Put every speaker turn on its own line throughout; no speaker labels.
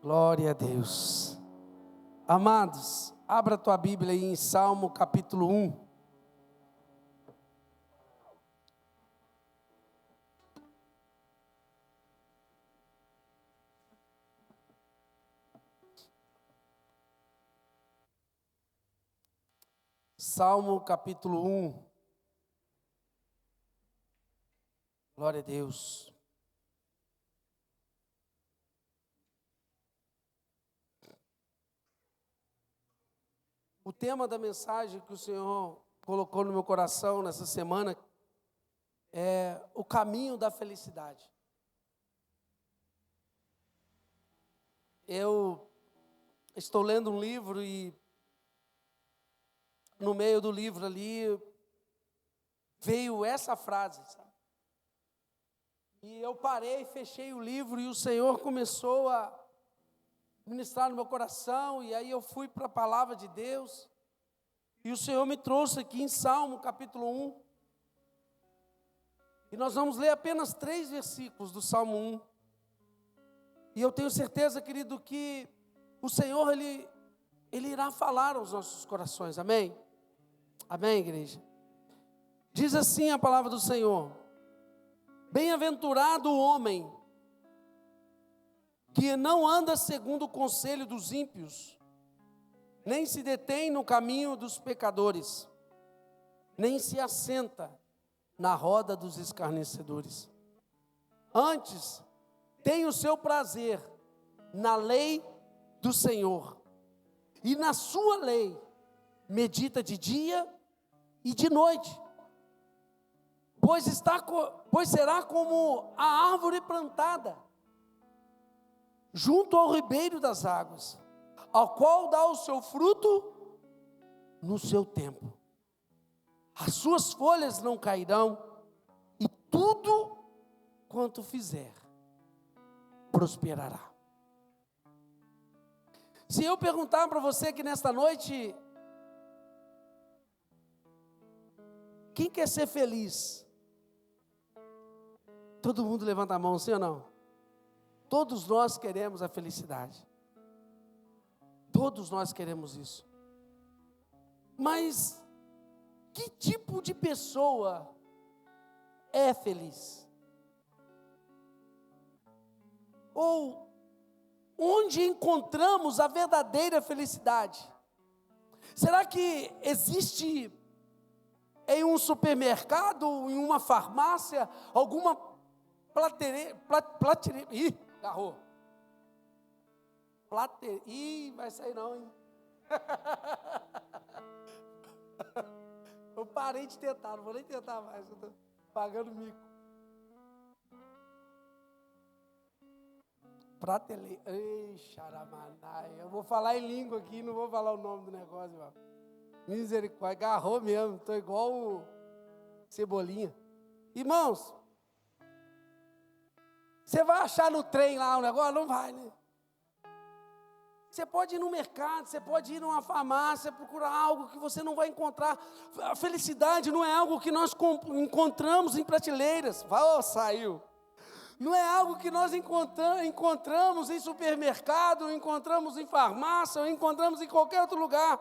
Glória a Deus. Amados, abra a tua Bíblia aí em Salmo capítulo 1. Salmo capítulo 1. Glória a Deus. O tema da mensagem que o Senhor colocou no meu coração nessa semana é o caminho da felicidade. Eu estou lendo um livro e no meio do livro ali veio essa frase, sabe? E eu parei, fechei o livro e o Senhor começou a ministrar no meu coração, e aí eu fui para a palavra de Deus, e o Senhor me trouxe aqui em Salmo capítulo 1, e nós vamos ler apenas 3 versículos do Salmo 1, e eu tenho certeza, querido, que o Senhor, Ele irá falar aos nossos corações, amém? Amém, igreja? Diz assim a palavra do Senhor: bem-aventurado o homem que não anda segundo o conselho dos ímpios, nem se detém no caminho dos pecadores, nem se assenta na roda dos escarnecedores. Antes, tem o seu prazer na lei do Senhor, e na sua lei medita de dia e de noite. Pois será como a árvore plantada junto ao ribeiro das águas, ao qual dá o seu fruto no seu tempo. As suas folhas não cairão, e tudo quanto fizer prosperará. Se eu perguntar para você que nesta noite, quem quer ser feliz? Todo mundo levanta a mão, sim ou não? Todos nós queremos a felicidade. Todos nós queremos isso. Mas que tipo de pessoa é feliz? Ou onde encontramos a verdadeira felicidade? Será que existe em um supermercado, em uma farmácia, alguma agarrou. Vai sair não, hein? Eu parei de tentar, não vou nem tentar mais, eu estou pagando mico. Ei, xaramanai, eu vou falar em língua aqui, não vou falar o nome do negócio, irmão. Misericórdia, agarrou mesmo, estou igual o Cebolinha. Irmãos, você vai achar no trem lá o negócio? Não vai, né? Você pode ir no mercado, você pode ir numa farmácia, procurar algo que você não vai encontrar. A felicidade não é algo que nós encontramos em prateleiras. Saiu. Não é algo que nós encontramos em supermercado, encontramos em farmácia, ou encontramos em qualquer outro lugar.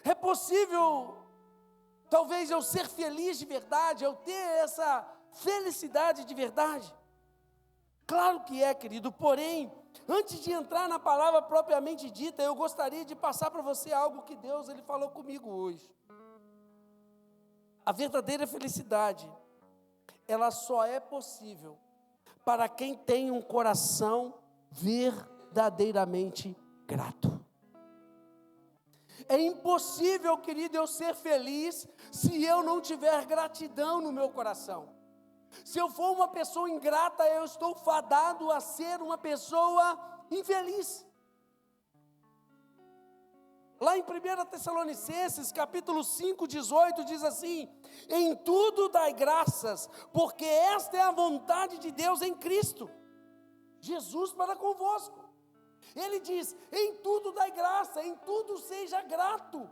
É possível, talvez, eu ser feliz de verdade, eu ter essa felicidade de verdade? Claro que é, querido, porém, antes de entrar na palavra propriamente dita, eu gostaria de passar para você algo que Deus Ele falou comigo hoje. A verdadeira felicidade, ela só é possível para quem tem um coração verdadeiramente grato. É impossível, querido, eu ser feliz se eu não tiver gratidão no meu coração. Se eu for uma pessoa ingrata, eu estou fadado a ser uma pessoa infeliz. Lá em 1 Tessalonicenses, capítulo 5, 18, diz assim: em tudo dai graças, porque esta é a vontade de Deus em Cristo Jesus para convosco. Ele diz: em tudo dai graça, em tudo seja grato.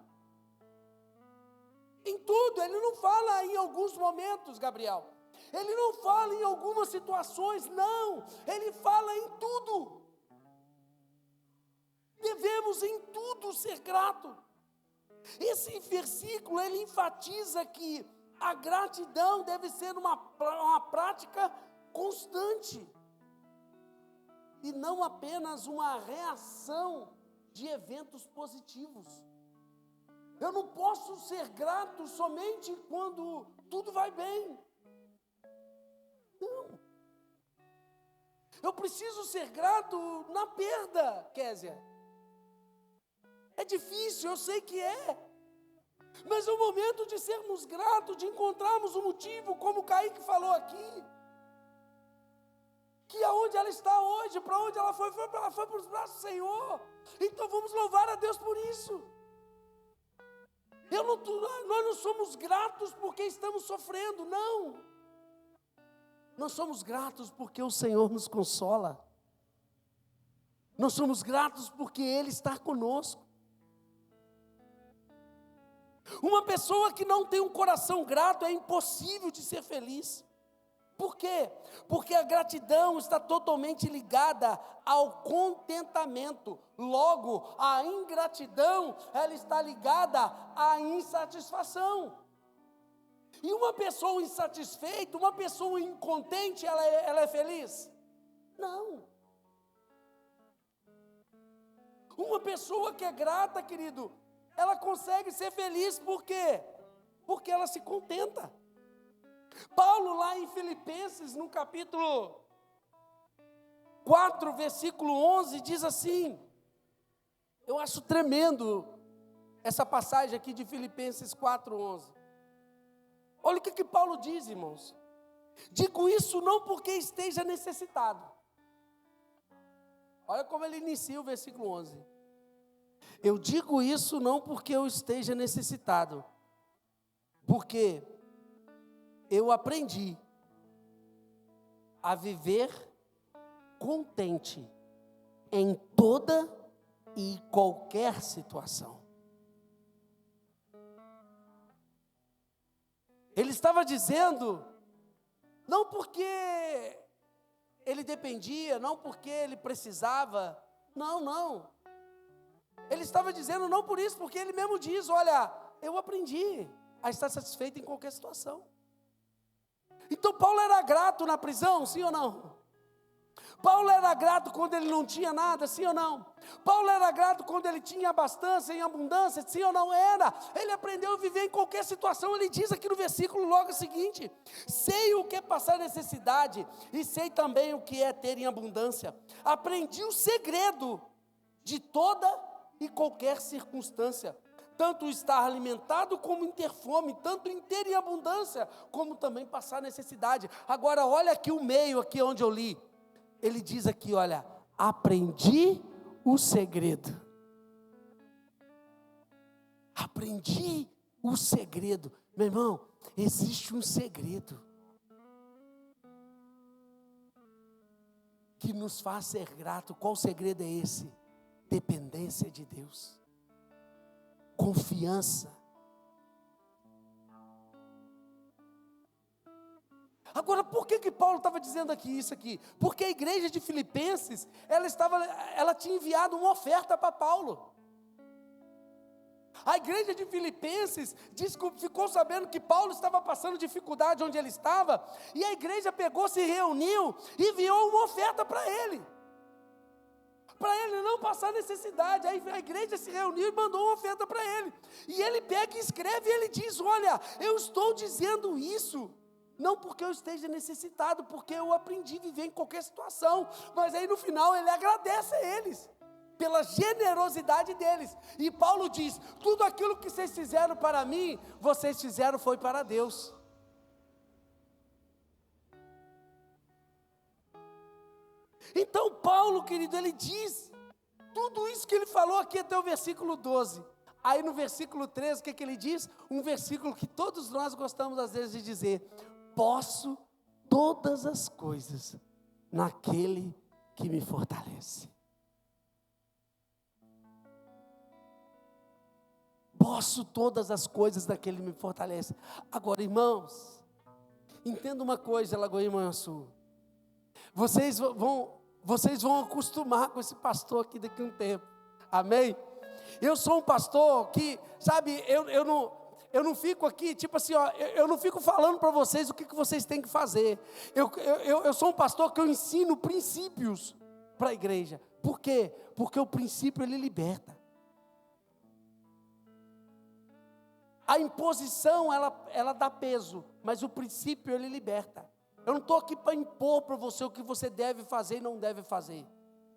Em tudo, ele não fala em alguns momentos, Gabriel. Ele não fala em algumas situações, não. Ele fala em tudo. preciso ser grato. Esse versículo, ele enfatiza que a gratidão deve ser uma prática constante. E não apenas uma reação de eventos positivos. Eu não posso ser grato somente quando tudo vai bem. Não. Eu preciso ser grato na perda, Késia. É difícil, eu sei que é. Mas é o momento de sermos gratos, de encontrarmos um motivo, como o Kaique falou aqui. Que aonde ela está hoje, para onde ela foi para os braços do Senhor. Então vamos louvar a Deus por isso. Nós não somos gratos porque estamos sofrendo, não. Nós somos gratos porque o Senhor nos consola. Nós somos gratos porque Ele está conosco. Uma pessoa que não tem um coração grato é impossível de ser feliz. Por quê? Porque a gratidão está totalmente ligada ao contentamento. Logo, a ingratidão, ela está ligada à insatisfação. E uma pessoa insatisfeita, uma pessoa incontente, ela é feliz? Não. Uma pessoa que é grata, querido, ela consegue ser feliz, por quê? Porque ela se contenta. Paulo, lá em Filipenses, no capítulo 4, versículo 11, diz assim, eu acho tremendo essa passagem aqui de Filipenses 4, 11. Olha o que Paulo diz, irmãos. Digo isso não porque esteja necessitado. Olha como ele inicia o versículo 11. Eu digo isso não porque eu esteja necessitado, porque eu aprendi a viver contente em toda e qualquer situação. Ele estava dizendo, não porque ele dependia, não porque ele precisava, não. Ele estava dizendo não por isso, porque ele mesmo diz, olha, eu aprendi a estar satisfeito em qualquer situação. Então Paulo era grato na prisão, sim ou não? Paulo era grato quando ele não tinha nada, sim ou não? Paulo era grato quando ele tinha abastança, em abundância, sim ou não? Era. Ele aprendeu a viver em qualquer situação. Ele diz aqui no versículo logo seguinte, sei o que é passar necessidade, e sei também o que é ter em abundância. Aprendi o segredo de toda e qualquer circunstância. Tanto estar alimentado como em ter fome, tanto em ter em abundância, como também passar necessidade. Agora olha aqui o meio, aqui onde eu li. Ele diz aqui, olha, aprendi o segredo. Aprendi o segredo. Meu irmão, existe um segredo que nos faz ser grato. Qual segredo é esse? Dependência de Deus. Confiança. Agora, por que Paulo estava dizendo isso aqui? Porque a igreja de Filipenses, ela tinha enviado uma oferta para Paulo. A igreja de Filipenses ficou sabendo que Paulo estava passando dificuldade onde ele estava, e a igreja pegou, se reuniu e enviou uma oferta para ele não passar necessidade. Aí a igreja se reuniu e mandou uma oferta para ele, e ele pega e escreve, e ele diz, olha, eu estou dizendo isso, não porque eu esteja necessitado, porque eu aprendi a viver em qualquer situação. Mas aí no final ele agradece a eles, pela generosidade deles, e Paulo diz, tudo aquilo que vocês fizeram para mim, vocês fizeram foi para Deus. Então Paulo, querido, ele diz, tudo isso que ele falou aqui até o versículo 12, aí no versículo 13, o que ele diz? Um versículo que todos nós gostamos às vezes de dizer, posso todas as coisas naquele que me fortalece. Posso todas as coisas naquele que me fortalece. Agora, irmãos, entenda uma coisa, Lagoinha e Manhuaçu. Vocês vão acostumar com esse pastor aqui daqui a um tempo. Amém? Eu sou um pastor que, sabe, eu não fico aqui, tipo assim, ó, eu não fico falando para vocês o que vocês têm que fazer. Eu sou um pastor que eu ensino princípios para a igreja. Por quê? Porque o princípio ele liberta. A imposição ela dá peso, mas o princípio ele liberta. Eu não estou aqui para impor para você o que você deve fazer e não deve fazer.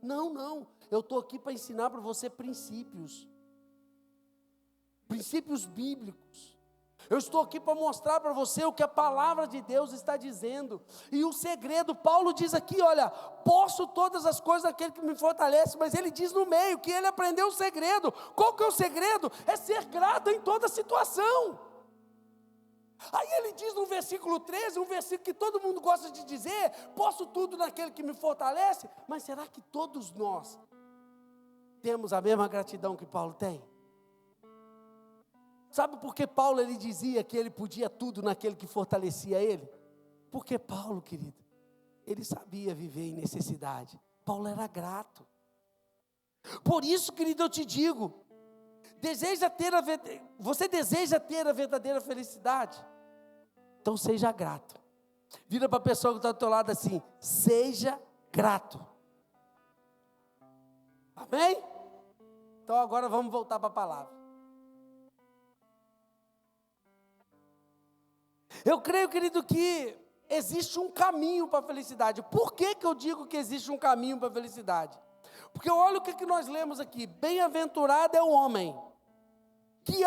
Não. Eu estou aqui para ensinar para você princípios. Princípios bíblicos. Eu estou aqui para mostrar para você o que a palavra de Deus está dizendo. E o segredo, Paulo diz aqui, olha, posso todas as coisas daquele que me fortalece, mas ele diz no meio que ele aprendeu o segredo. Qual que é o segredo? É ser grato em toda situação. Aí ele diz no versículo 13, um versículo que todo mundo gosta de dizer, posso tudo naquele que me fortalece, mas será que todos nós temos a mesma gratidão que Paulo tem? Sabe por que Paulo ele dizia que ele podia tudo naquele que fortalecia ele? Porque Paulo, querido, ele sabia viver em necessidade. Paulo era grato. Por isso, querido, eu te digo, você deseja ter a verdadeira felicidade? Então seja grato. Vira para a pessoa que está do teu lado assim, seja grato. Amém? Então agora vamos voltar para a palavra. Eu creio, querido, que existe um caminho para a felicidade. Por que eu digo que existe um caminho para a felicidade? Porque olha o que nós lemos aqui. Bem-aventurado é o homem que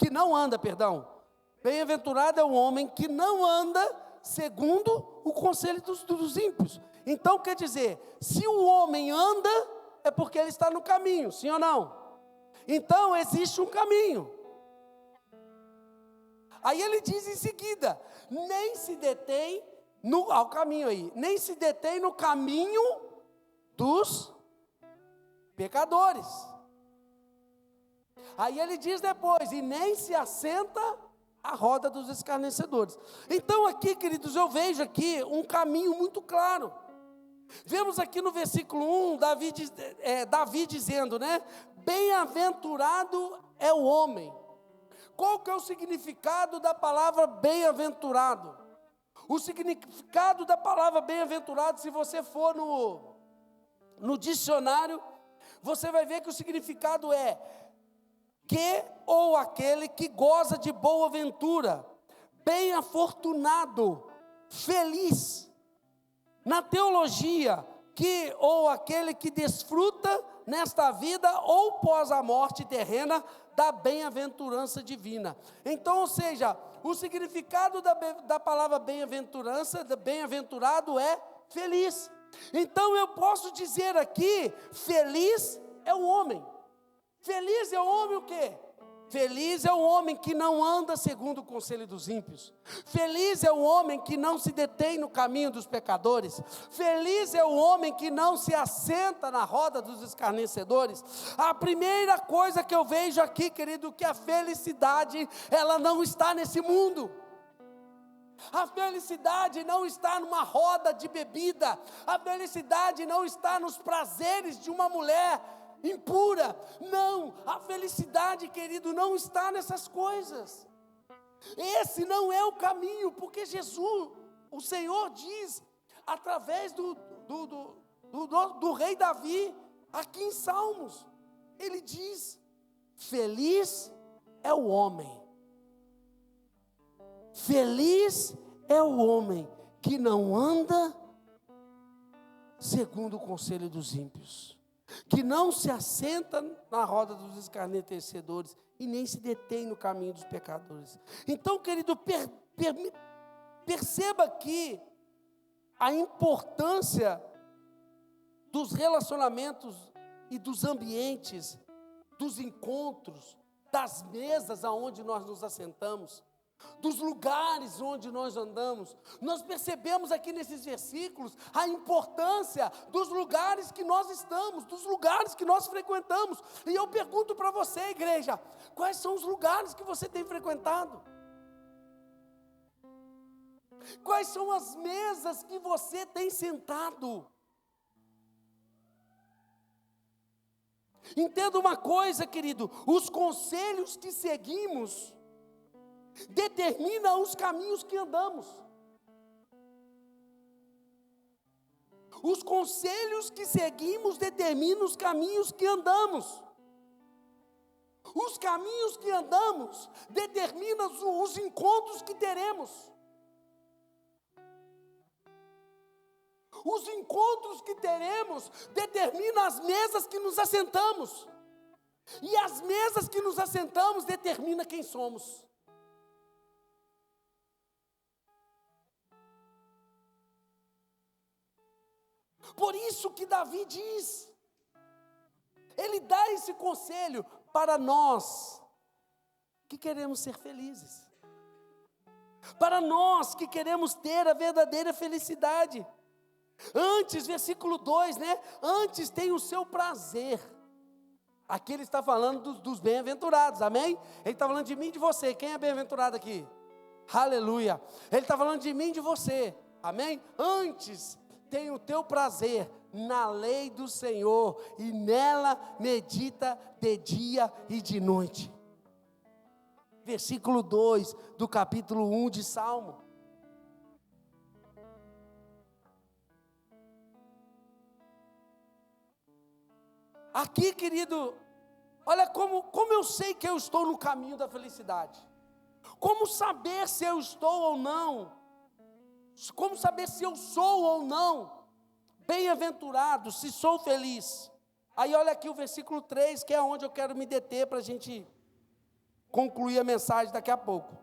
não anda. Bem-aventurado é o homem que não anda segundo o conselho dos ímpios. Então quer dizer, se o homem anda, é porque ele está no caminho, sim ou não? Então existe um caminho. Aí ele diz em seguida, nem se detém ao caminho aí, nem se detém no caminho dos pecadores. Aí ele diz depois, e nem se assenta à roda dos escarnecedores. Então aqui, queridos, eu vejo aqui um caminho muito claro. Vemos aqui no versículo 1, Davi dizendo, né? Bem-aventurado é o homem. Qual que é o significado da palavra bem-aventurado? O significado da palavra bem-aventurado, se você for no dicionário, você vai ver que o significado é que ou aquele que goza de boa ventura, bem-afortunado, feliz. Na teologia, que ou aquele que desfruta nesta vida ou pós a morte terrena da bem-aventurança divina. Então, ou seja, o significado da palavra bem-aventurança, bem-aventurado é feliz. Então eu posso dizer aqui, feliz é o homem. Feliz é o homem o quê? Feliz é o homem que não anda segundo o conselho dos ímpios. Feliz é o homem que não se detém no caminho dos pecadores. Feliz é o homem que não se assenta na roda dos escarnecedores. A primeira coisa que eu vejo aqui, querido, que a felicidade, ela não está nesse mundo. A felicidade não está numa roda de bebida. A felicidade não está nos prazeres de uma mulher impura. Não, a felicidade, querido, não está nessas coisas. Esse não é o caminho, porque Jesus, o Senhor diz, através do rei Davi, aqui em Salmos, ele diz, feliz é o homem. Feliz é o homem que não anda segundo o conselho dos ímpios, que não se assenta na roda dos escarnecedores e nem se detém no caminho dos pecadores. Então, querido, perceba aqui a importância dos relacionamentos e dos ambientes, dos encontros, das mesas aonde nós nos assentamos, dos lugares onde nós andamos. Nós percebemos aqui nesses versículos a importância dos lugares que nós estamos, dos lugares que nós frequentamos. E eu pergunto para você, igreja, quais são os lugares que você tem frequentado? Quais são as mesas que você tem sentado? Entenda uma coisa, querido: os conselhos que seguimos determinam os caminhos que andamos. Os conselhos que seguimos determinam os caminhos que andamos. Os caminhos que andamos determinam os encontros que teremos. Os encontros que teremos determinam as mesas que nos assentamos. E as mesas que nos assentamos determinam quem somos. Por isso que Davi diz, ele dá esse conselho para nós que queremos ser felizes, para nós que queremos ter a verdadeira felicidade. Antes, versículo 2, né? Antes tem o seu prazer. Aqui ele está falando dos bem-aventurados, amém? Ele está falando de mim e de você. Quem é bem-aventurado aqui? Aleluia. Ele está falando de mim e de você, amém? Antes tem o teu prazer na lei do Senhor, e nela medita de dia e de noite. Versículo 2 do capítulo 1 de Salmo. Aqui, querido, olha como eu sei que eu estou no caminho da felicidade. Como saber se eu estou ou não? Como saber se eu sou ou não bem-aventurado, se sou feliz? Aí olha aqui o versículo 3, que é onde eu quero me deter para a gente concluir a mensagem daqui a pouco.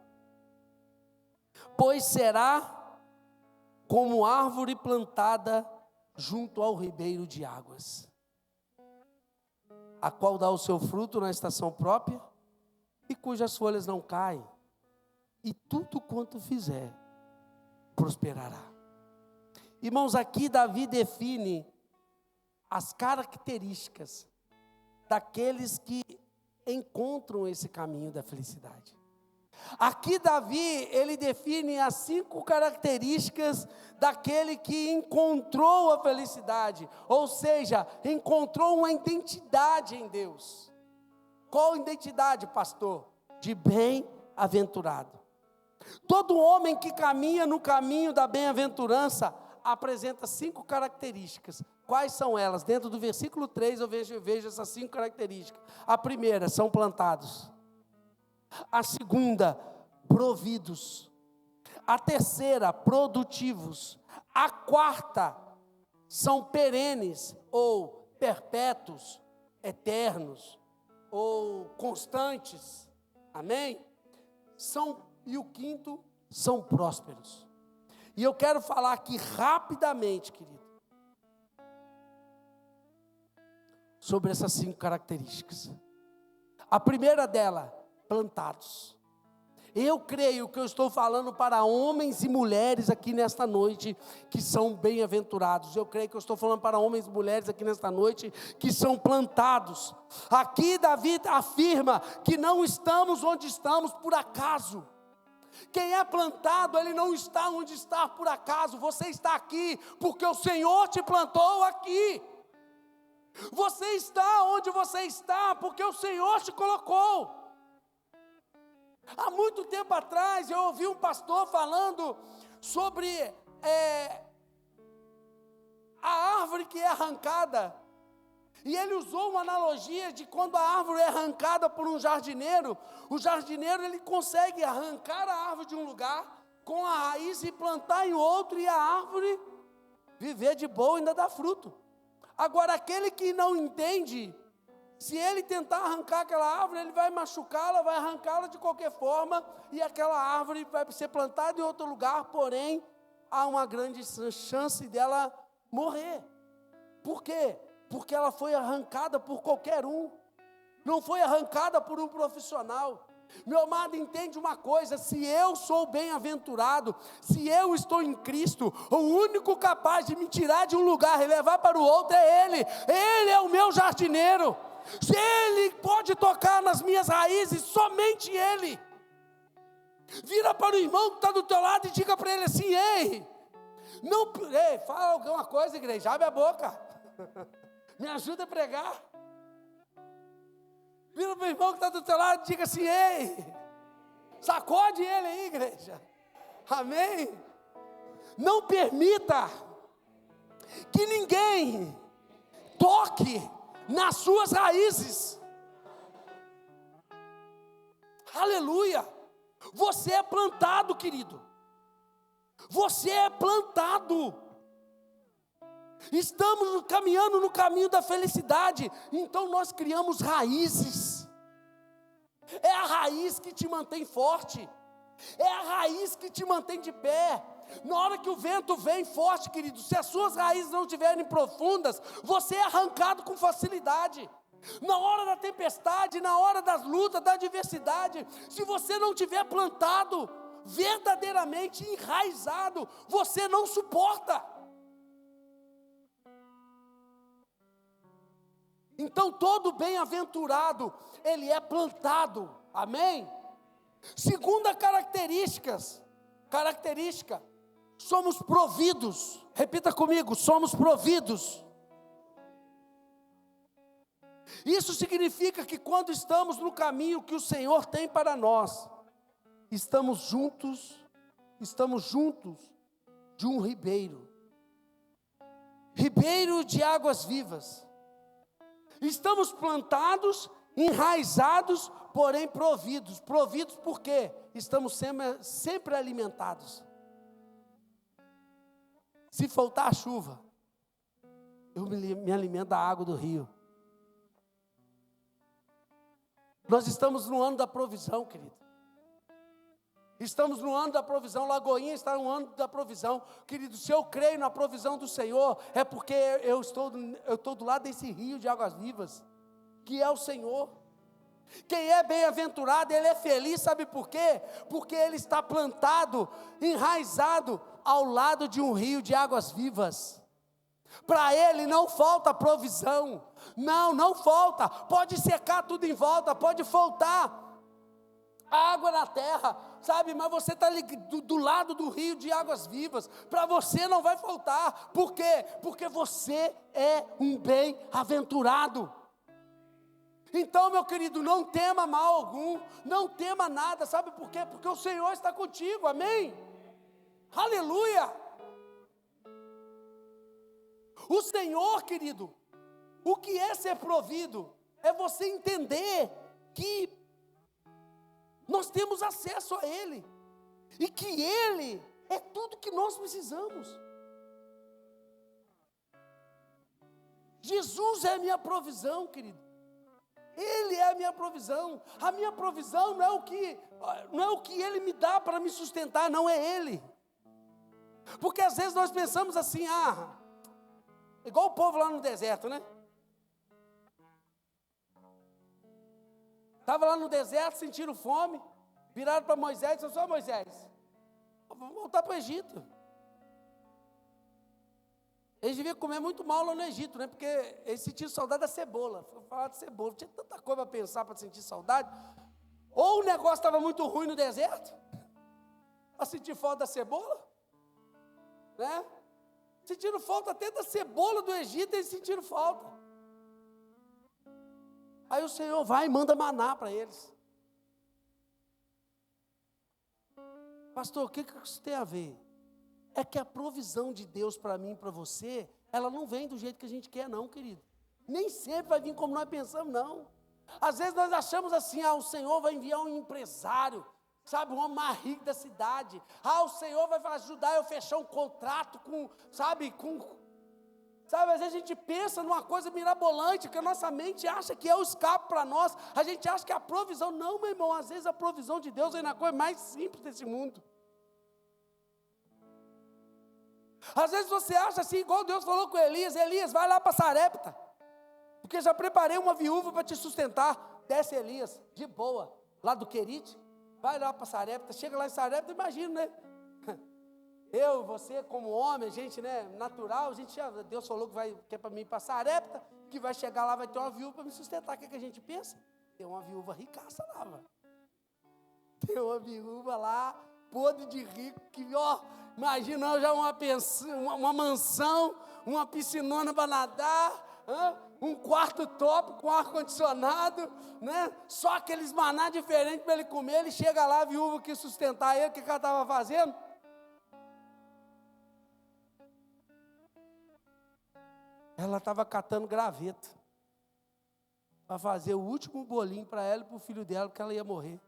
Pois será como árvore plantada junto ao ribeiro de águas, a qual dá o seu fruto na estação própria, e cujas folhas não caem, e tudo quanto fizer prosperará. Irmãos, aqui Davi define as características daqueles que encontram esse caminho da felicidade. Aqui Davi, ele define as 5 características daquele que encontrou a felicidade, ou seja, encontrou uma identidade em Deus. Qual identidade, pastor? De bem-aventurado. Todo homem que caminha no caminho da bem-aventurança apresenta 5 características. Quais são elas? Dentro do versículo 3 eu vejo essas 5 características. A primeira, são plantados. A segunda, providos. A terceira, produtivos. A quarta, são perenes ou perpétuos, eternos ou constantes. Amém? E o quinto, são prósperos. E eu quero falar aqui rapidamente, querido, sobre essas 5 características. A primeira dela, plantados. Eu creio que eu estou falando para homens e mulheres aqui nesta noite que são bem-aventurados. Eu creio que eu estou falando para homens e mulheres aqui nesta noite que são plantados. Aqui Davi afirma que não estamos onde estamos por acaso. Quem é plantado, ele não está onde está por acaso. Você está aqui porque o Senhor te plantou aqui. Você está onde você está porque o Senhor te colocou. Há muito tempo atrás eu ouvi um pastor falando sobre a árvore que é arrancada. E ele usou uma analogia de quando a árvore é arrancada por um jardineiro. O jardineiro, ele consegue arrancar a árvore de um lugar com a raiz e plantar em outro, e a árvore viver de boa e ainda dá fruto. Agora, aquele que não entende, se ele tentar arrancar aquela árvore, ele vai machucá-la, vai arrancá-la de qualquer forma, e aquela árvore vai ser plantada em outro lugar, porém, há uma grande chance dela morrer. Por quê? Porque ela foi arrancada por qualquer um, não foi arrancada por um profissional. Meu amado, entende uma coisa: se eu sou bem-aventurado, se eu estou em Cristo, o único capaz de me tirar de um lugar e levar para o outro é Ele. Ele é o meu jardineiro. Se Ele pode tocar nas minhas raízes, somente Ele. Vira para o irmão que está do teu lado e diga para ele assim: ei, fala alguma coisa, igreja, abre a boca. Me ajuda a pregar. Vira para o irmão que está do teu lado e diga assim: ei, sacode ele aí, igreja. Amém? Não permita que ninguém toque nas suas raízes. Aleluia. Você é plantado, querido. Você é plantado. Estamos caminhando no caminho da felicidade. Então nós criamos raízes. É a raiz que te mantém forte. É a raiz que te mantém de pé. Na hora que o vento vem forte, querido, se as suas raízes não estiverem profundas, você é arrancado com facilidade. Na hora da tempestade, na hora das lutas, da adversidade, se você não tiver plantado, verdadeiramente enraizado, você não suporta. Então todo bem-aventurado, ele é plantado, amém? Segunda característica, somos providos. Repita comigo, somos providos. Isso significa que quando estamos no caminho que o Senhor tem para nós, estamos juntos de um ribeiro de águas vivas. Estamos plantados, enraizados, porém providos. Providos por quê? Estamos sempre alimentados. Se faltar chuva, eu me alimento da água do rio. Nós estamos no ano da provisão, querido. Estamos no ano da provisão. Lagoinha está no ano da provisão. Querido, se eu creio na provisão do Senhor, é porque eu estou do lado desse rio de águas vivas, que é o Senhor. Quem é bem-aventurado, ele é feliz, sabe por quê? Porque ele está plantado, enraizado ao lado de um rio de águas vivas. Para ele não falta provisão, não falta, pode secar tudo em volta, pode faltar água na terra, sabe, mas você está do lado do rio de águas vivas, para você não vai faltar. Por quê? Porque você é um bem-aventurado. Então, meu querido, não tema mal algum, não tema nada, sabe por quê? Porque o Senhor está contigo, amém? Aleluia! O Senhor, querido, o que é ser provido? É você entender que nós temos acesso a Ele, e que Ele é tudo que nós precisamos. Jesus é a minha provisão, querido. Ele é a minha provisão. A minha provisão não é o que Ele me dá para me sustentar, não é Ele. Porque às vezes nós pensamos assim, igual o povo lá no deserto, né? Estava lá no deserto, sentindo fome, viraram para Moisés e disseram: Moisés, vamos voltar para o Egito. Eles deviam comer muito mal lá no Egito, né? Porque eles sentiam saudade da cebola. Falar de cebola, tinha tanta coisa para pensar, para sentir saudade. Ou o negócio estava muito ruim no deserto, para sentir falta da cebola, né? Sentiram falta até da cebola do Egito, eles sentiram falta. Aí o Senhor vai e manda maná para eles. Pastor, o que isso tem a ver? É que a provisão de Deus para mim e para você, ela não vem do jeito que a gente quer não, querido. Nem sempre vai vir como nós pensamos, não. Às vezes nós achamos assim, o Senhor vai enviar um empresário, sabe, um homem mais rico da cidade. O Senhor vai ajudar eu a fechar um contrato sabe, às vezes a gente pensa numa coisa mirabolante, que a nossa mente acha que é o escape para nós, a gente acha que é a provisão. Não, meu irmão, às vezes a provisão de Deus vem na coisa mais simples desse mundo. Às vezes você acha assim, igual Deus falou com Elias: Elias, vai lá para Sarepta, porque já preparei uma viúva para te sustentar. Desce Elias, de boa, lá do Querite, vai lá para Sarepta, chega lá em Sarepta, imagina, né? Eu, você, como homem, a gente, né, natural, Deus falou que é para mim ir para Sarepta, que vai chegar lá, vai ter uma viúva para me sustentar. O que a gente pensa? Tem uma viúva ricaça lá, mano. Tem uma viúva lá, podre de rico, que, imagina já uma mansão, uma piscinona para nadar, um quarto top com ar-condicionado, né? Só aqueles maná diferentes para ele comer. Ele chega lá, a viúva que sustentar ele, o que ela estava fazendo? Ela estava catando graveto para fazer o último bolinho para ela e para o filho dela, porque ela ia morrer.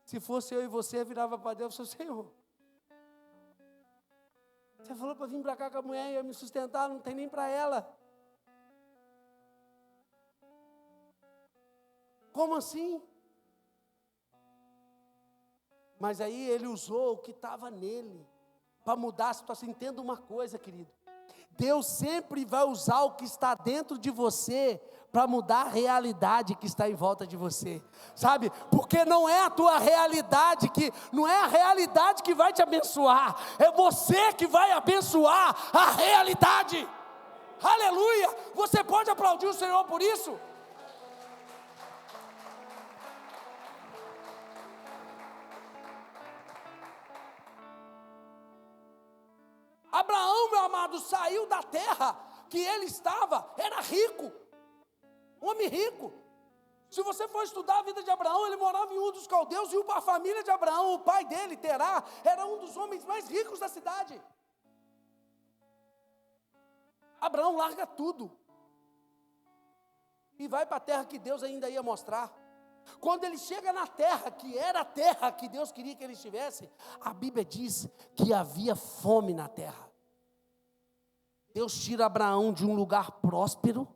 Se fosse eu e você, virava para Deus e falou: Senhor, você falou para vir para cá com a mulher e ia me sustentar, não tem nem para ela. Como assim? Mas aí ele usou o que estava nele para mudar a situação. Entenda uma coisa, querido. Deus sempre vai usar o que está dentro de você para mudar a realidade que está em volta de você, sabe? Porque não é a tua realidade não é a realidade que vai te abençoar, é você que vai abençoar a realidade. Aleluia! Você pode aplaudir o Senhor por isso? Abraão, meu amado, saiu da terra que ele estava, era rico, homem rico. Se você for estudar a vida de Abraão, ele morava em Ur dos Caldeus, e a família de Abraão, o pai dele, Terá, era um dos homens mais ricos da cidade. Abraão larga tudo e vai para a terra que Deus ainda ia mostrar. Quando ele chega na terra, que era a terra que Deus queria que ele estivesse, a Bíblia diz que havia fome na terra. Deus tira Abraão de um lugar próspero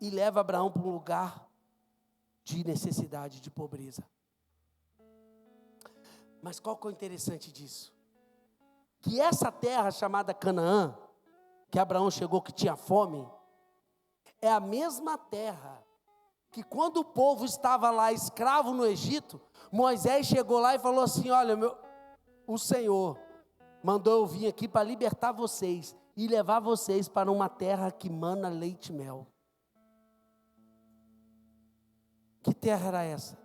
e leva Abraão para um lugar de necessidade, de pobreza. Mas qual que é o interessante disso? Que essa terra chamada Canaã, que Abraão chegou que tinha fome, é a mesma terra que quando o povo estava lá escravo no Egito, Moisés chegou lá e falou assim: olha, o Senhor mandou eu vir aqui para libertar vocês e levar vocês para uma terra que mana leite e mel. Que terra era essa?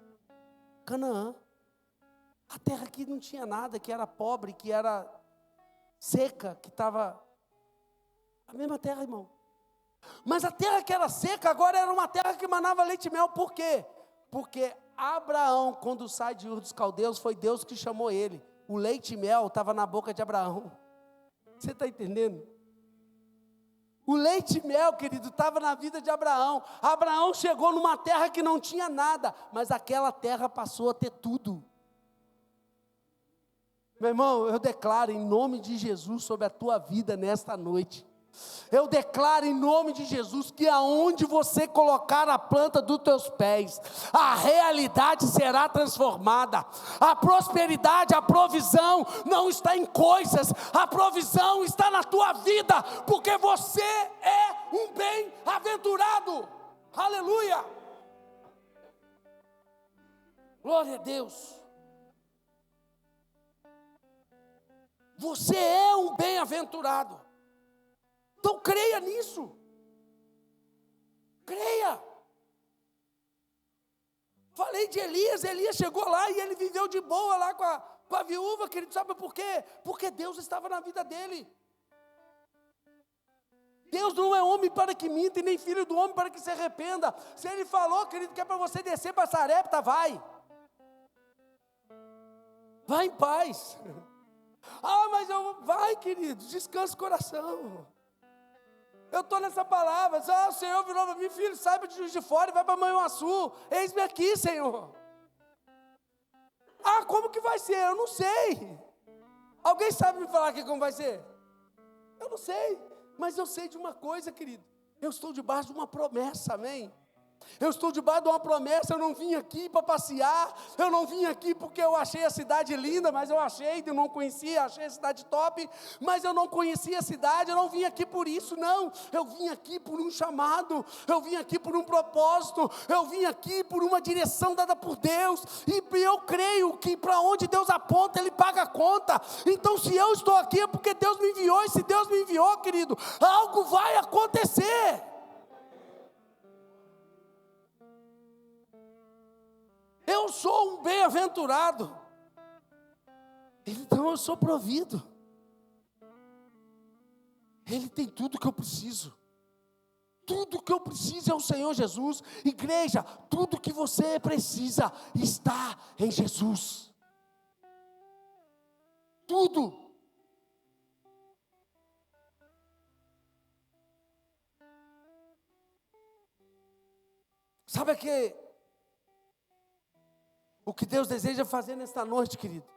Canaã. A terra que não tinha nada, que era pobre, que era seca, que estava... A mesma terra, irmão. Mas a terra que era seca, agora era uma terra que manava leite e mel. Por quê? Porque Abraão, quando sai de Ur dos Caldeus, foi Deus que chamou ele. O leite e mel estava na boca de Abraão. Você está entendendo? O leite e mel, querido, estava na vida de Abraão. Abraão chegou numa terra que não tinha nada, mas aquela terra passou a ter tudo. Meu irmão, eu declaro em nome de Jesus sobre a tua vida nesta noite. Eu declaro em nome de Jesus que aonde você colocar a planta dos teus pés, a realidade será transformada. A prosperidade, a provisão não está em coisas, a provisão está na tua vida, porque você é um bem-aventurado. Aleluia! Glória a Deus. Você é um bem-aventurado. Então creia nisso. Creia. Falei de Elias. Elias chegou lá e ele viveu de boa lá com a viúva, querido. Sabe por quê? Porque Deus estava na vida dele. Deus não é homem para que minta, e nem filho do homem para que se arrependa. Se ele falou, querido, que é para você descer para Sarepta, vai. Vai em paz. Mas vai, querido, descansa o coração. Eu estou nessa palavra. O Senhor virou para mim: filho, saiba de Juiz de Fora e vai para Manhuaçu. Eis-me aqui, Senhor. Como que vai ser? Eu não sei. Alguém sabe me falar aqui como vai ser? Eu não sei. Mas eu sei de uma coisa, querido. Eu estou debaixo de uma promessa, amém? Eu estou debaixo de uma promessa. Eu não vim aqui para passear, eu não vim aqui porque eu achei a cidade linda, mas eu não conhecia, achei a cidade top, mas eu não conhecia a cidade. Eu não vim aqui por isso, não. Eu vim aqui por um chamado, eu vim aqui por um propósito, eu vim aqui por uma direção dada por Deus, e eu creio que para onde Deus aponta, Ele paga a conta. Então se eu estou aqui é porque Deus me enviou, e se Deus me enviou, querido, algo vai acontecer. Eu sou um bem-aventurado, então eu sou provido. Ele tem tudo que eu preciso. Tudo que eu preciso é o Senhor Jesus. Igreja, tudo que você precisa está em Jesus. Tudo. Sabe o que Deus deseja fazer nesta noite, querido?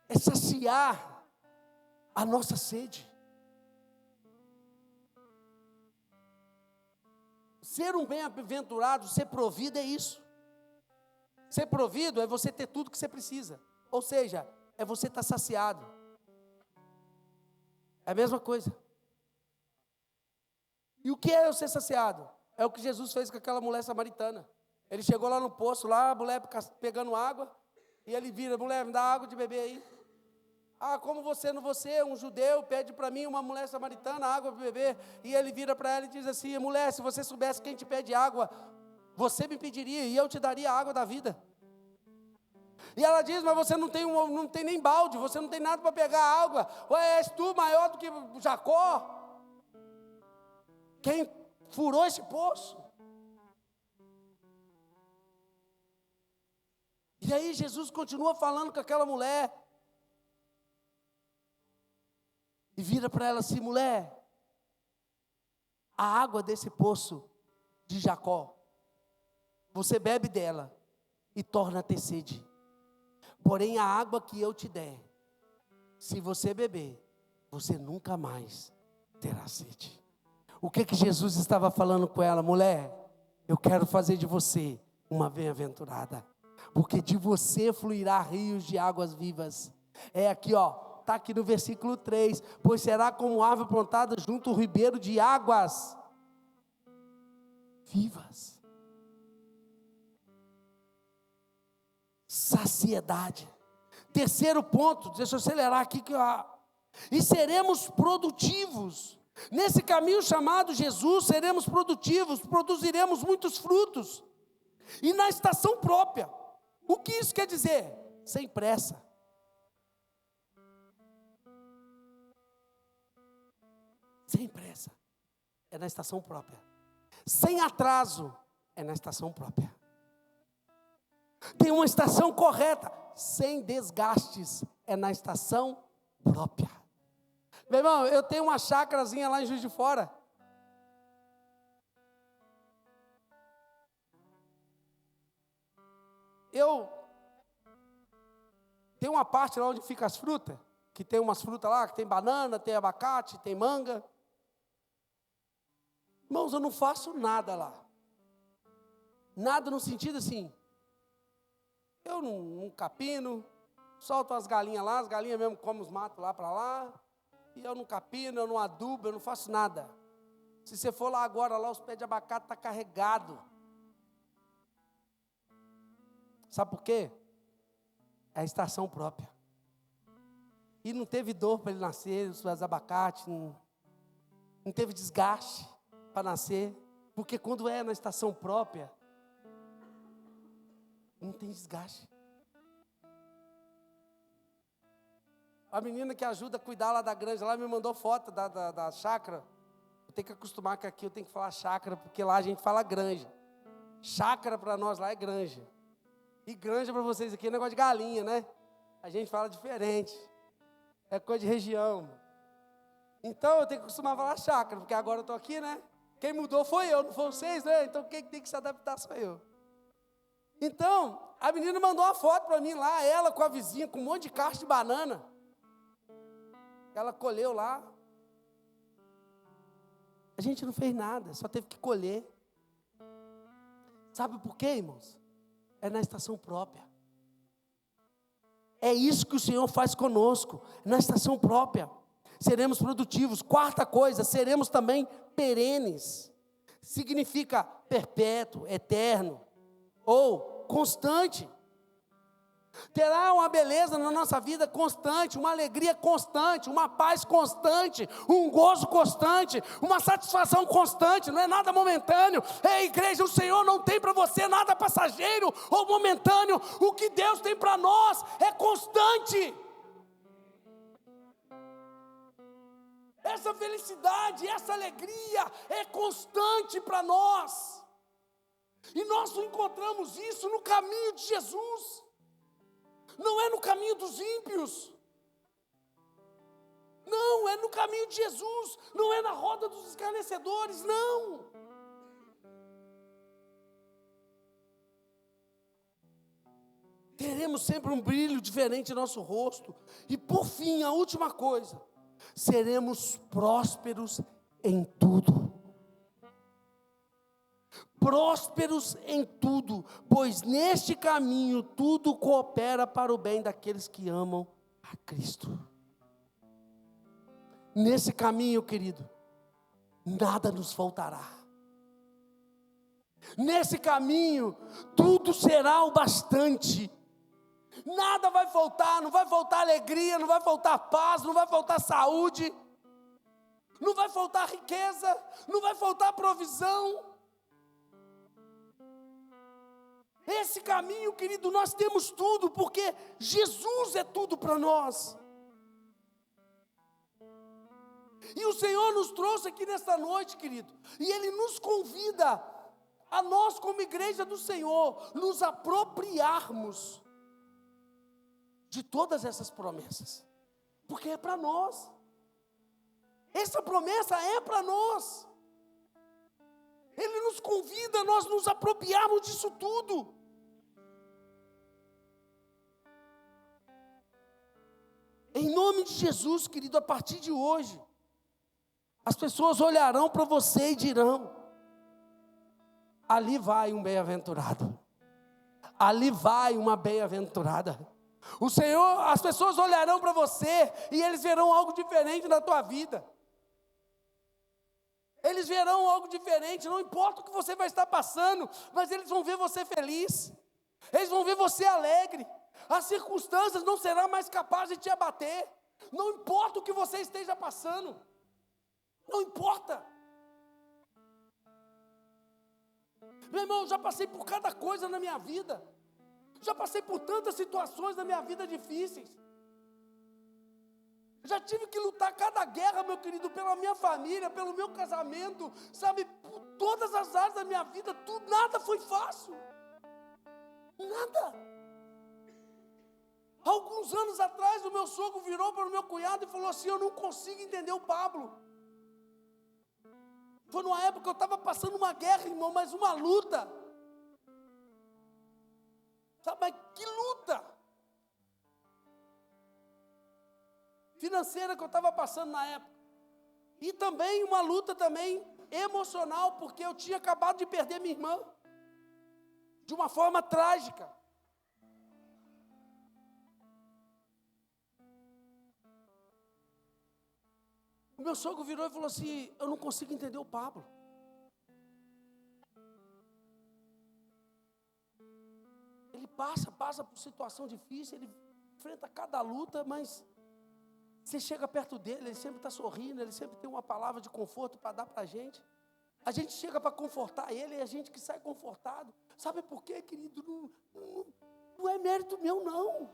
É saciar a nossa sede. Ser um bem-aventurado, ser provido é isso. Ser provido é você ter tudo que você precisa. Ou seja, é você estar saciado. É a mesma coisa. E o que é eu ser saciado? É o que Jesus fez com aquela mulher samaritana. Ele chegou lá no poço, lá a mulher pegando água, e ele vira: mulher, me dá água de beber aí. Ah, como você, um judeu, pede para mim, uma mulher samaritana, água para beber. E ele vira para ela e diz assim: mulher, se você soubesse quem te pede água, você me pediria e eu te daria a água da vida. E ela diz: mas você não tem nem balde, você não tem nada para pegar água. Ué, és tu maior do que Jacó? Quem furou esse poço? E aí Jesus continua falando com aquela mulher. E vira para ela assim: mulher, a água desse poço de Jacó, você bebe dela e torna a ter sede. Porém a água que eu te der, se você beber, você nunca mais terá sede. O que Jesus estava falando com ela? Mulher, eu quero fazer de você uma bem-aventurada, porque de você fluirá rios de águas vivas. É aqui, ó. Está aqui no versículo 3, pois será como árvore plantada junto ao ribeiro de águas vivas. Saciedade. Terceiro ponto, deixa eu acelerar aqui, e seremos produtivos. Nesse caminho chamado Jesus, seremos produtivos, produziremos muitos frutos. E na estação própria. O que isso quer dizer? Sem pressa. Sem pressa, é na estação própria. Sem atraso, é na estação própria. Tem uma estação correta, sem desgastes, é na estação própria. Meu irmão, eu tenho uma chácarazinha lá em Juiz de Fora. Eu tenho uma parte lá onde ficam as frutas, que tem umas frutas lá, que tem banana, tem abacate, tem manga. Irmãos, eu não faço nada lá. Nada no sentido assim, eu não capino, solto as galinhas lá, as galinhas mesmo comem os matos lá para lá, e eu não capino, eu não adubo, eu não faço nada. Se você for lá agora, lá os pés de abacate estão carregados. Sabe por quê? É a estação própria. E não teve dor para ele nascer, os abacates, não teve desgaste para nascer, porque quando é na estação própria, não tem desgaste. A menina que ajuda a cuidar lá da granja, lá me mandou foto da chácara. Eu tenho que acostumar que aqui eu tenho que falar chácara, porque lá a gente fala granja. Chácara para nós lá é granja. E granja para vocês aqui é negócio de galinha, né? A gente fala diferente. É coisa de região. Então eu tenho que acostumar a falar chácara, porque agora eu estou aqui, né? Quem mudou foi eu, não foi vocês, né? Então quem tem que se adaptar sou eu. Então, a menina mandou uma foto para mim lá, ela com a vizinha, com um monte de caixa de banana. Ela colheu lá. A gente não fez nada, só teve que colher. Sabe por quê, irmãos? É na estação própria. É isso que o Senhor faz conosco, na estação própria. Seremos produtivos. Quarta coisa, seremos também perenes. Significa perpétuo, eterno ou constante. Terá uma beleza na nossa vida constante, uma alegria constante, uma paz constante, um gozo constante, uma satisfação constante, não é nada momentâneo. Ei, igreja, o Senhor não tem para você nada passageiro ou momentâneo. O que Deus tem para nós é constante. Essa felicidade, essa alegria é constante para nós. E nós encontramos isso no caminho de Jesus. Não é no caminho dos ímpios. Não, é no caminho de Jesus. Não é na roda dos escarnecedores, não. Teremos sempre um brilho diferente em nosso rosto. E por fim, a última coisa. Seremos prósperos em tudo. Prósperos em tudo, pois neste caminho tudo coopera para o bem daqueles que amam a Cristo. Nesse caminho, querido, nada nos faltará. Nesse caminho, tudo será o bastante. Nada vai faltar, não vai faltar alegria, não vai faltar paz, não vai faltar saúde, não vai faltar riqueza, não vai faltar provisão. Esse caminho, querido, nós temos tudo, porque Jesus é tudo para nós. E o Senhor nos trouxe aqui nesta noite, querido, e Ele nos convida, a nós como igreja do Senhor, nos apropriarmos de todas essas promessas, porque é para nós. Essa promessa é para nós. Ele nos convida a nós nos apropriarmos disso tudo. Em nome de Jesus, querido, a partir de hoje, as pessoas olharão para você e dirão: ali vai um bem-aventurado, ali vai uma bem-aventurada. O Senhor, as pessoas olharão para você e eles verão algo diferente na tua vida. Eles verão algo diferente, não importa o que você vai estar passando, mas eles vão ver você feliz, eles vão ver você alegre, as circunstâncias não serão mais capazes de te abater, não importa o que você esteja passando, não importa. Meu irmão, eu já passei por cada coisa na minha vida, já passei por tantas situações na minha vida difíceis, já tive que lutar cada guerra, meu querido, pela minha família, pelo meu casamento, sabe, por todas as áreas da minha vida, tudo, nada foi fácil, nada. Alguns anos atrás, o meu sogro virou para o meu cunhado e falou assim: eu não consigo entender o Pablo. Foi numa época que eu estava passando uma guerra, irmão, mas uma luta. Sabe, mas que luta financeira que eu estava passando na época. E também uma luta também emocional, porque eu tinha acabado de perder minha irmã. De uma forma trágica. O meu sogro virou e falou assim: eu não consigo entender o Pablo. Ele passa por situação difícil, ele enfrenta cada luta, mas você chega perto dele, ele sempre está sorrindo, ele sempre tem uma palavra de conforto para dar para a gente chega para confortar ele, e a gente que sai confortado. Sabe por quê, querido? Não é mérito meu, não.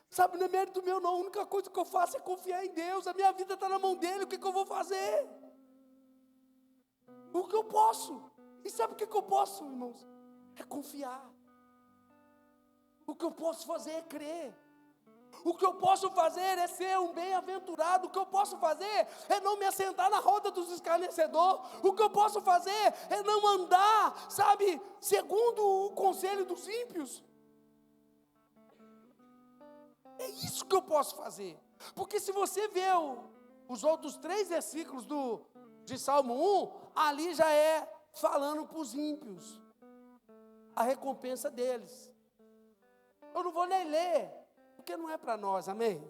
Sabe, não é mérito meu, não. A única coisa que eu faço é confiar em Deus. A minha vida está na mão dele. O que eu vou fazer? O que eu posso? E sabe o que eu posso, irmãos? É confiar. O que eu posso fazer é crer. O que eu posso fazer é ser um bem-aventurado. O que eu posso fazer é não me assentar na roda dos escarnecedores. O que eu posso fazer é não andar, sabe, segundo o conselho dos ímpios. É isso que eu posso fazer. Porque se você vê os outros 3 versículos de Salmo 1, ali já é falando para os ímpios a recompensa deles. Eu não vou nem ler, porque não é para nós, amém?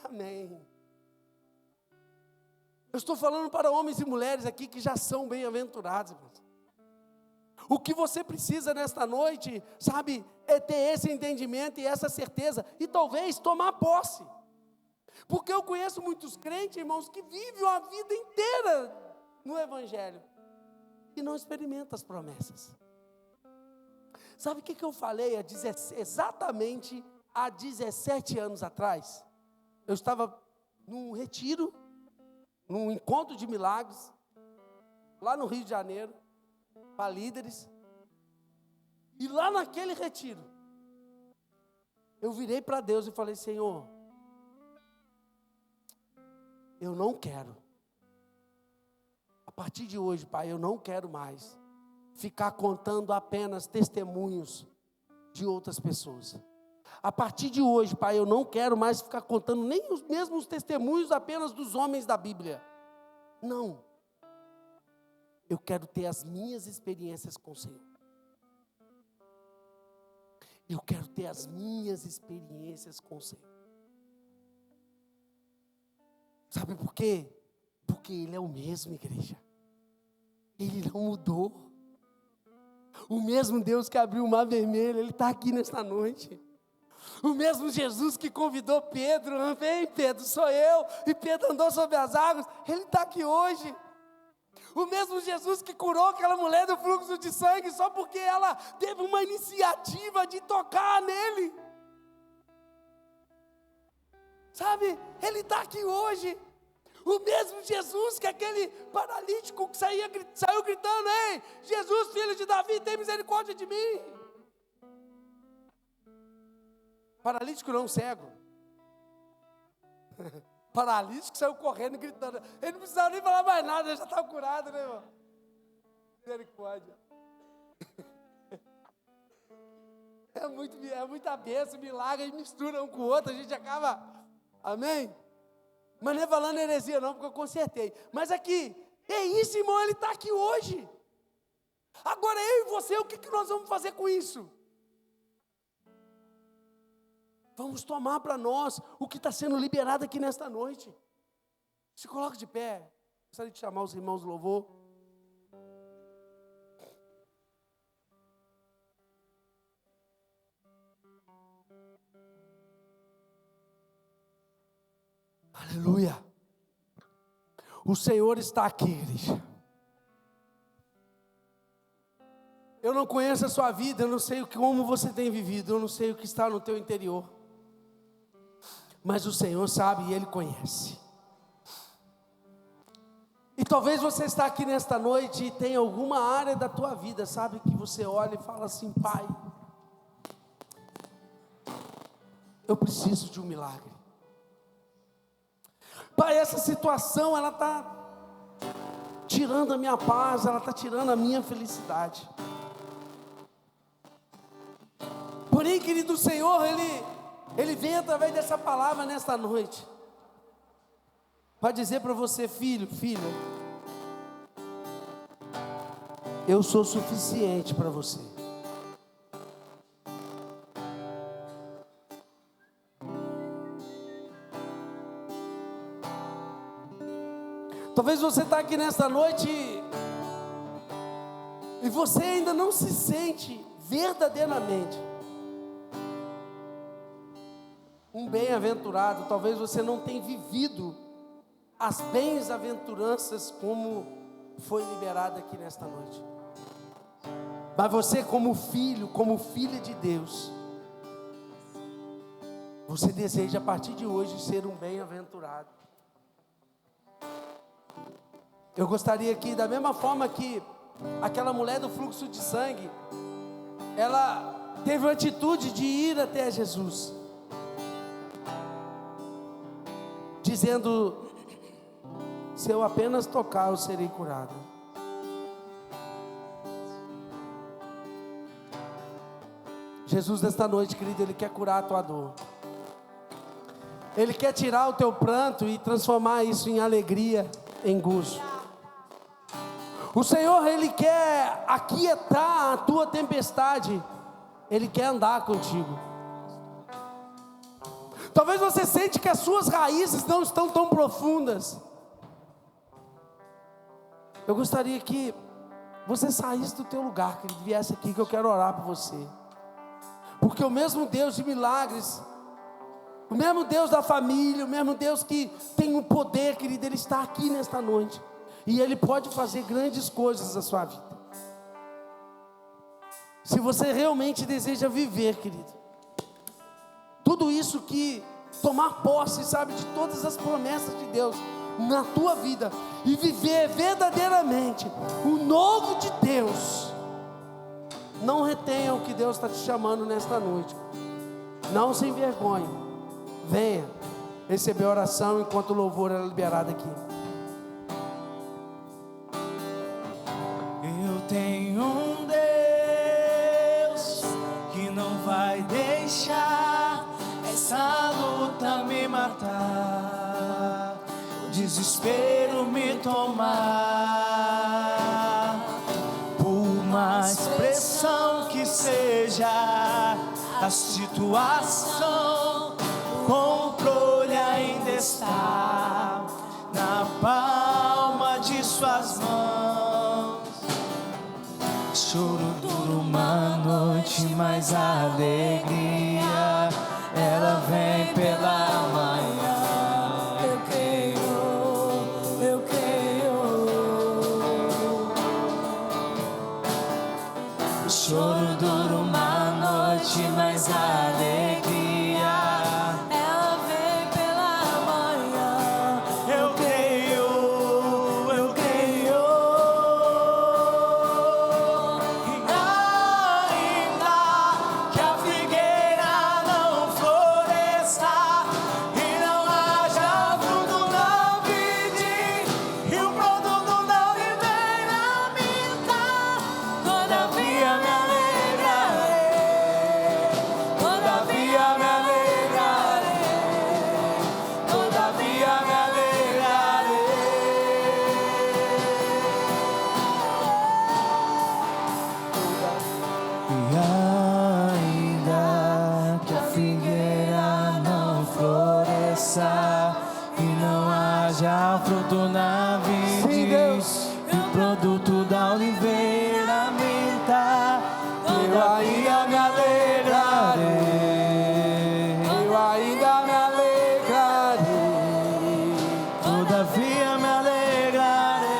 Amém. Eu estou falando para homens e mulheres aqui que já são bem-aventurados, irmãos. O que você precisa nesta noite, sabe, é ter esse entendimento e essa certeza, e talvez tomar posse. Porque eu conheço muitos crentes, irmãos, que vivem a vida inteira no Evangelho e não experimentam as promessas. Sabe o que eu falei exatamente há 17 anos atrás? Eu estava num retiro, num encontro de milagres, lá no Rio de Janeiro, para líderes. E lá naquele retiro, eu virei para Deus e falei: Senhor, eu não quero. A partir de hoje, Pai, eu não quero mais ficar contando apenas testemunhos de outras pessoas. A partir de hoje, Pai, eu não quero mais ficar contando nem os mesmos testemunhos apenas dos homens da Bíblia. Não. Eu quero ter as minhas experiências com o Senhor. Eu quero ter as minhas experiências com o Senhor. Sabe por quê? Porque Ele é o mesmo, igreja. Ele não mudou. O mesmo Deus que abriu o mar vermelho, Ele está aqui nesta noite. O mesmo Jesus que convidou Pedro: vem Pedro, sou eu. E Pedro andou sobre as águas, Ele está aqui hoje. O mesmo Jesus que curou aquela mulher do fluxo de sangue só porque ela teve uma iniciativa de tocar nele. Sabe, Ele está aqui hoje. O mesmo Jesus que aquele paralítico que saiu gritando: ei, Jesus, filho de Davi, tem misericórdia de mim. Paralítico não, cego. Paralítico saiu correndo e gritando. Ele não precisava nem falar mais nada, ele já estava curado, né, irmão? Misericórdia. É muita bênção, milagre, e mistura um com o outro, a gente acaba, amém? Mas não é falando heresia não, porque eu consertei. Mas aqui, é isso, irmão, Ele está aqui hoje. Agora eu e você, o que nós vamos fazer com isso? Vamos tomar para nós o que está sendo liberado aqui nesta noite. Se coloque de pé. Gostaria de chamar os irmãos do louvor. Aleluia. O Senhor está aqui, igreja. Eu não conheço a sua vida, eu não sei como você tem vivido, eu não sei o que está no teu interior. Mas o Senhor sabe e Ele conhece. E talvez você está aqui nesta noite e tem alguma área da tua vida, sabe, que você olha e fala assim: Pai, eu preciso de um milagre. Pai, essa situação, ela está tirando a minha paz, ela está tirando a minha felicidade. Porém, querido, o Senhor, Ele vem através dessa palavra nesta noite, para dizer para você: filho, filha, eu sou suficiente para você. Talvez você está aqui nesta noite e você ainda não se sente verdadeiramente um bem-aventurado. Talvez você não tenha vivido as bem-aventuranças como foi liberado aqui nesta noite. Mas você, como filho, como filha de Deus, você deseja a partir de hoje ser um bem-aventurado. Eu gostaria que, da mesma forma que aquela mulher do fluxo de sangue, ela teve a atitude de ir até Jesus, dizendo: se eu apenas tocar, eu serei curado. Jesus, nesta noite, querido, Ele quer curar a tua dor. Ele quer tirar o teu pranto e transformar isso em alegria, em gozo. O Senhor, Ele quer aquietar a tua tempestade. Ele quer andar contigo. Talvez você sente que as suas raízes não estão tão profundas. Eu gostaria que você saísse do teu lugar, que ele viesse aqui, que eu quero orar por você. Porque o mesmo Deus de milagres, o mesmo Deus da família, o mesmo Deus que tem o poder, querido, Ele está aqui nesta noite. E Ele pode fazer grandes coisas na sua vida. Se você realmente deseja viver, querido, tudo isso que tomar posse, sabe, de todas as promessas de Deus na tua vida e viver verdadeiramente o novo de Deus. Não retenha o que Deus está te chamando nesta noite. Não se envergonhe. Venha receber oração enquanto o louvor é liberado aqui.
Eu tenho um Deus que não vai deixar essa luta me matar, o desespero me tomar. Por mais pressão que seja a situação, o controle ainda está na palma de suas mãos. Choro dura uma noite, mas a alegria ela vem pela manhã. Eu creio, eu creio. O choro dura uma noite, mas a alegria ela vem pela manhã. Eu creio, eu creio. E ainda que a figueira não floresça e não haja fruto na vide e o produto da oliveira minta, todavia me alegrarei, todavia me alegrarei, todavia me alegrarei. E ainda que a figueira não floresça e não haja fruto na vide,
Sim, Deus.
e o produto da oliveira minta, todavia me alegrarei,
Eu ainda me alegrarei.
todavia me alegrarei.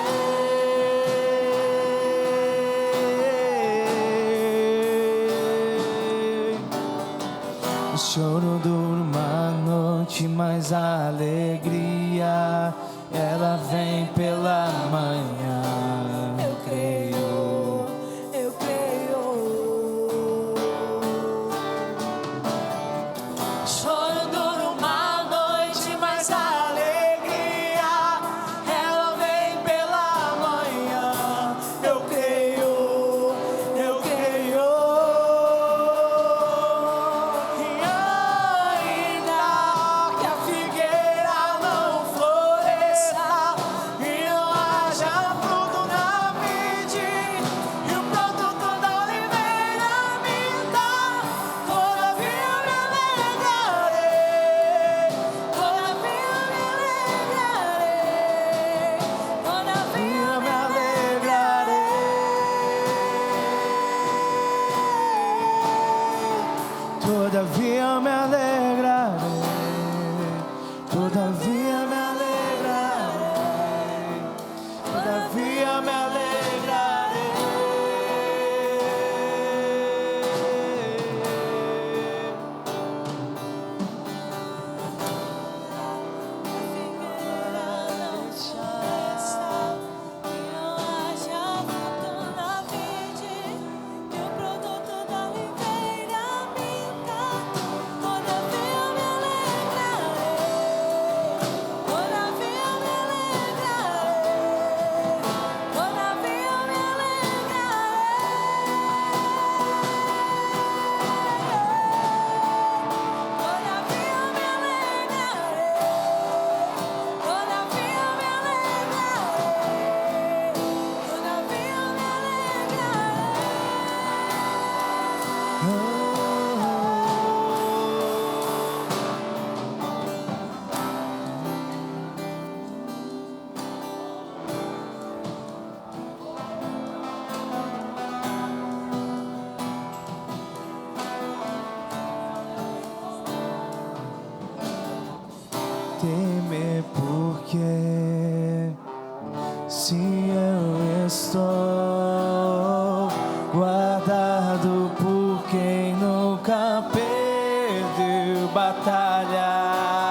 O choro dura uma noite, mas a alegria ela vem pela manhã. Eu creio, eu creio. Choro dura uma noite, mas a alegria ela vem pela manhã. Eu creio, eu creio. E ainda que a figueira não floresça e não haja fruto na vide e o produto da oliveira minta, todavia me alegrarei, todavia me alegrarei, todavia me alegrarei, todavia me alegrarei, todavia me alegrarei, todavia me temer, porque se eu estou guardado por quem nunca perdeu batalha.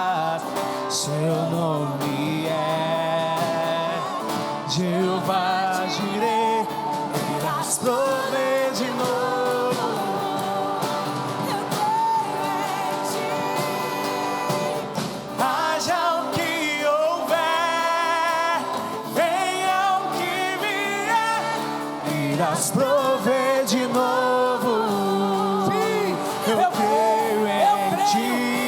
Jeová Jireh, irás prover de novo. Haja o que houver, venha o que vier, irás prover de novo.
Sim,
Eu creio em ti.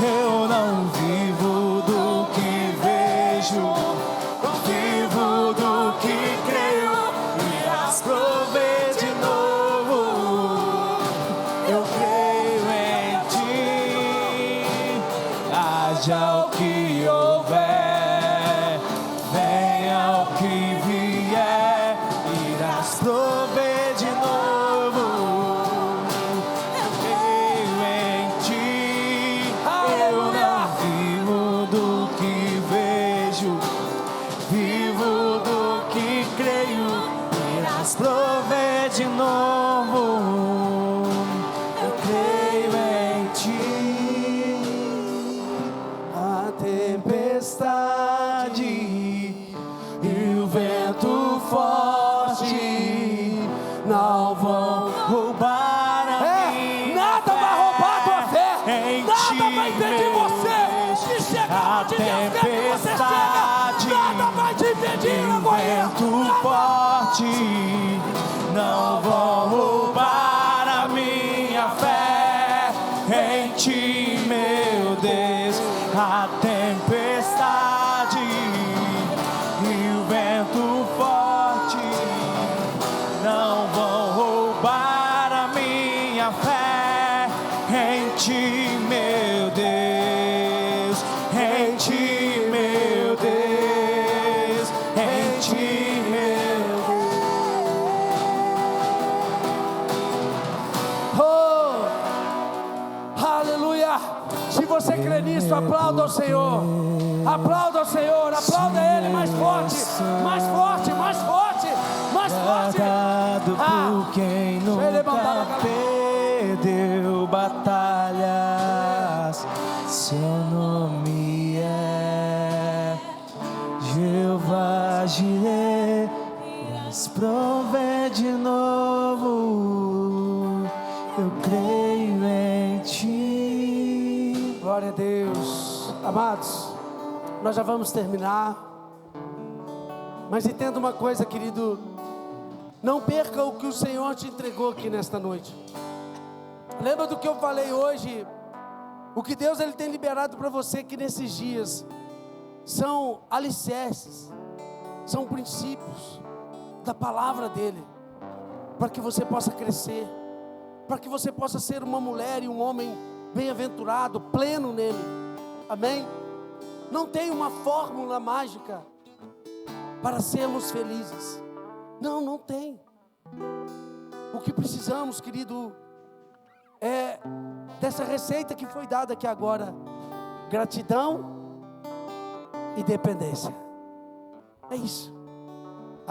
Eu não vivo do que vejo, vivo do que creio. Irás prover de novo. Eu creio em ti. Haja o que houver, venha o que vier, irás prover de novo. Eu creio em ti. Eu não vivo do que vejo, vivo do que creio. Irás prover de novo. Eu creio em ti. A tempestade e o vento forte não vão roubar a minha
nada vai roubar a tua fé,
em
nada
ti,
vai impedir
meu
você
Deus.
de chegar
A
onde Deus quer que você
tempestade
chegue, nada vai te impedir,
e o
amanhã.
vento forte não vão roubar a minha fé em ti, meu Deus. A tempestade e o vento forte não vão roubar a minha fé em ti, meu Deus. Em ti, meu Deus. Em ti, meu
Oh, aleluia. Se você crê nisso, aplauda ao Senhor. Aplauda ao Senhor, aplauda Ele mais forte, mais forte, mais forte, mais forte.
Guardado por quem nunca perdeu batalhas. Seu nome é Jeová Jireh, irás prover de novo. Eu creio em ti.
Glória a Deus. Amados, nós já vamos terminar. Mas entenda uma coisa, querido. Não perca o que o Senhor te entregou aqui nesta noite. Lembra do que eu falei hoje? O que Deus ele tem liberado para você que nesses dias são alicerces, são princípios da palavra dele, para que você possa crescer, para que você possa ser uma mulher e um homem bem-aventurado, pleno nele. Amém? Não tem uma fórmula mágica para sermos felizes. Não tem. O que precisamos, querido, é dessa receita que foi dada aqui agora: gratidão e dependência. É isso.